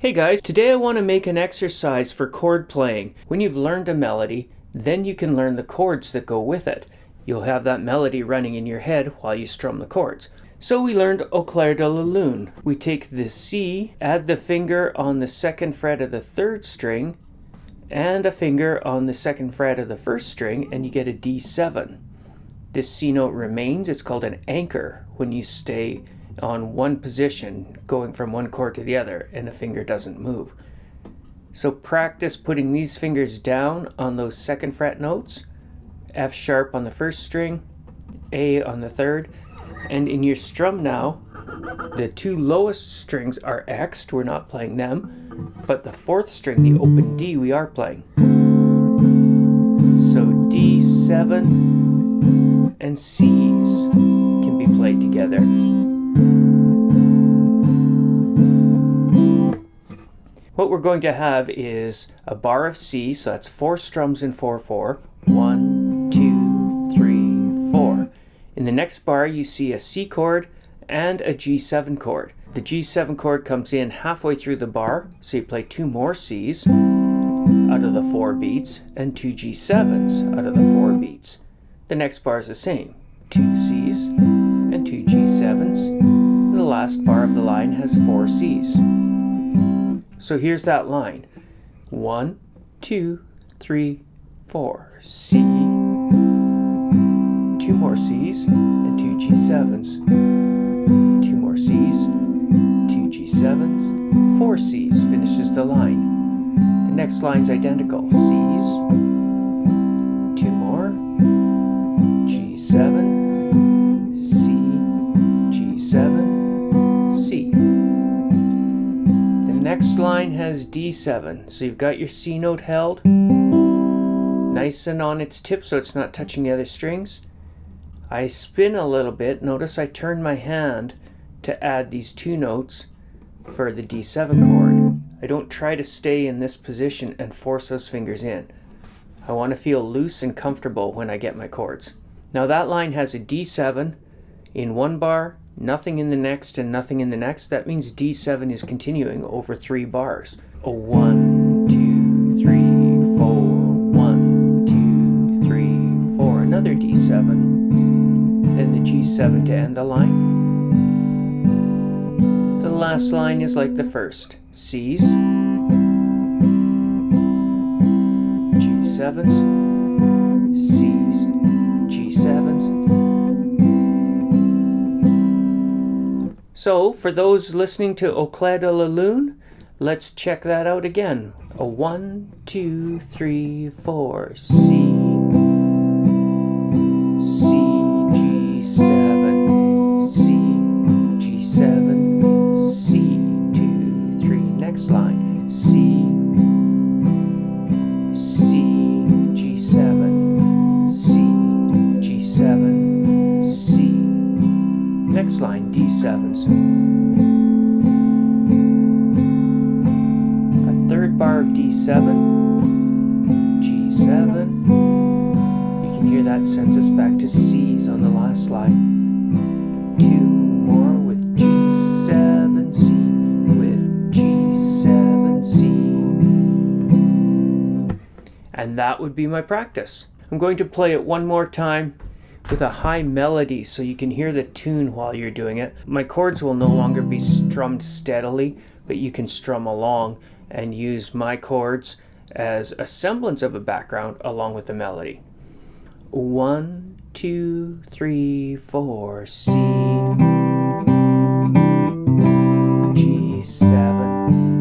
Hey guys, today I want to make an exercise for chord playing. When you've learned a melody, then you can learn the chords that go with it. You'll have that melody running in your head while you strum the chords. So we learned Clair De La Lune. We take the C, add the finger on the second fret of the third string, and a finger on the second fret of the first string, and you get a D7. This C note remains. It's called an anchor when you stay on one position, going from one chord to the other, and the finger doesn't move. So practice putting these fingers down on those second fret notes, F sharp on the first string, A on the third, and in your strum now, the two lowest strings are X'd, we're not playing them, but the fourth string, the open D, we are playing. So D7 and C's can be played together. What we're going to have is a bar of C, so that's 4 strums in 4/4. 1, 2, 3, 4. In the next bar you see a C chord and a G7 chord. The G7 chord comes in halfway through the bar, so you play 2 more C's out of the 4 beats and 2 G7s out of the 4 beats. The next bar is the same, 2 C's and 2 G7s. The last bar of the line has 4 C's. So here's that line. 1, 2, 3, 4. C, 2 more C's and 2 G7s. 2 more C's, 2 G7s, 4 C's finishes the line. The next line's identical. C's, 2 more, G7, C, G7, C. Next line has D7, so you've got your C note held nice and on its tip so it's not touching the other strings. I spin a little bit. Notice I turn my hand to add these 2 notes for the D7 chord. I don't try to stay in this position and force those fingers in. I want to feel loose and comfortable when I get my chords. Now that line has a D7 in one bar, nothing in the next, and nothing in the next. That means D7 is continuing over 3 bars. 1, 2, 3, 4, 1, 2, 3, 4, another D7. Then the G7 to end the line. The last line is like the first. C's, G7s, C's, G7s. So, for those listening to Clair De La Lune, let's check that out again. 1, 2, 3, 4. C, C, G7, C, G7, C, 2, 3. Next line. C, C, G7, C, G7, C. Next line, D7s. A third bar of D7, G7. You can hear that sends us back to C's on the last line. 2 more with G7C, with G7C. And that would be my practice. I'm going to play it one more time with a high melody so you can hear the tune while you're doing it. My chords will no longer be strummed steadily, but you can strum along and use my chords as a semblance of a background along with the melody. 1, 2, 3, 4. C, G7,